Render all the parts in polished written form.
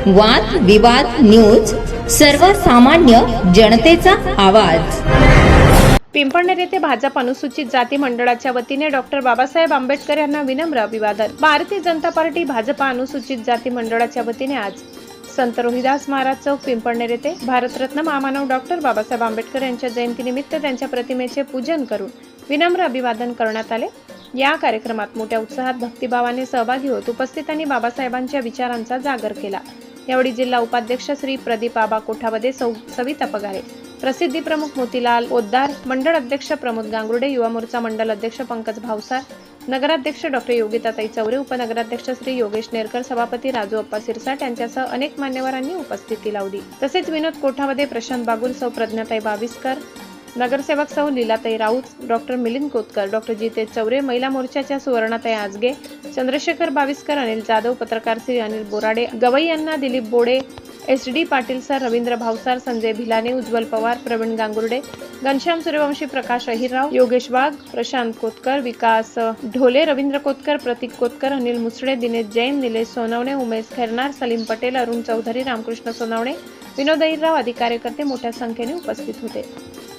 वाद विवाद न्यूज, सर्वसामान्य जनतेचा आवाज. पिंपळनेर येथे भाजप अनुसूचित जाती मंडळाच्या वतीने डॉक्टर बाबासाहेब आंबेडकर यांना विनम्र अभिवादन. भारतीय जनता पार्टी भाजप अनुसूचित जाती मंडळाच्या वतीने आज संत रोहिदास महाराज चौक पिंपळनेर येथे भारतरत्न महामानव डॉक्टर बाबासाहेब आंबेडकर यांच्या जयंतीनिमित्त त्यांच्या प्रतिमेचे पूजन करून विनम्र अभिवादन करण्यात आले. या कार्यक्रमात मोठ्या उत्साहात भक्तिभावाने सहभागी होत उपस्थितांनी बाबासाहेबांच्या विचारांचा जागर केला. यावेळी जिल्हा उपाध्यक्ष श्री प्रदीप आबा कोठावदे, सविता पगारे, प्रसिद्धी प्रमुख मोतीलाल पोद्दार, मंडळ अध्यक्ष प्रमोद गांगुर्डे, युवा मोर्चा मंडल अध्यक्ष पंकज भावसार, नगराध्यक्ष डॉक्टर योगिताताई चौरे, उपनगराध्यक्ष श्री योगेश नेरकर, सभापती राजू अप्पा सिरसाट यांच्यासह अनेक मान्यवरांनी उपस्थिती लावली. तसेच विनोद कोठावदे, प्रशांत बागुल, सौ प्रज्ञाताई बाविस्कर, नगरसेवक सौ लीलाताई राऊत, डॉक्टर मिलिंद कोतकर, डॉक्टर जितेश चौरे, महिला मोर्चाच्या सुवर्णाताई आजगे, चंद्रशेखर बाविस्कर, अनिल जाधव, पत्रकार श्री अनिल बोराडे, गवई अण्णा, दिलीप बोडे, SD पाटील सर, रवींद्र भावसार, संजय भिलाने, उज्ज्वल पवार, प्रवीण गांगुर्डे, घनश्याम सूर्यवंशी, प्रकाश अहिरराव, योगेश वाघ, प्रशांत कोतकर, विकास ढोले, रवींद्र कोतकर, प्रतीक कोतकर, अनिल मुसळे, दिनेश जैन, निलेश सोनवणे, उमेश खैरनार, सलीम पटेल, अरुण चौधरी, रामकृष्ण सोनवणे, विनोद अहिरराव आदी कार्यकर्ते मोठ्या संख्येने उपस्थित होते.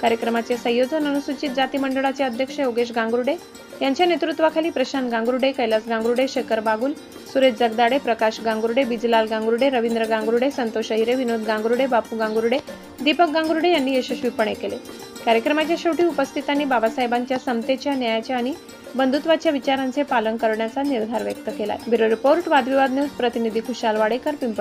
कार्यक्रमाचे संयोजन अनुसूचित जाती मंडळाचे अध्यक्ष योगेश गांगुर्डे यांच्या नेतृत्वाखाली प्रशांत गांगुर्डे, कैलास गांगुर्डे, शेखर बागुल, सुरेश जगदाडे, प्रकाश गांगुर्डे, बिजलाल गांगुर्डे, रवींद्र गांगुर्डे, संतोष अहिरे, विनोद गांगुर्डे, बापू गांगुर्डे, दीपक गांगुर्डे यांनी यशस्वीपणे केले. कार्यक्रमाच्या शेवटी उपस्थितांनी बाबासाहेबांच्या समतेच्या, न्यायाच्या आणि बंधुत्वाच्या विचारांचे पालन करण्याचा निर्धार व्यक्त केला. ब्युरो रिपोर्ट, वादविवाद न्यूज, प्रतिनिधी खुशाल वाडेकर, पिंपळ.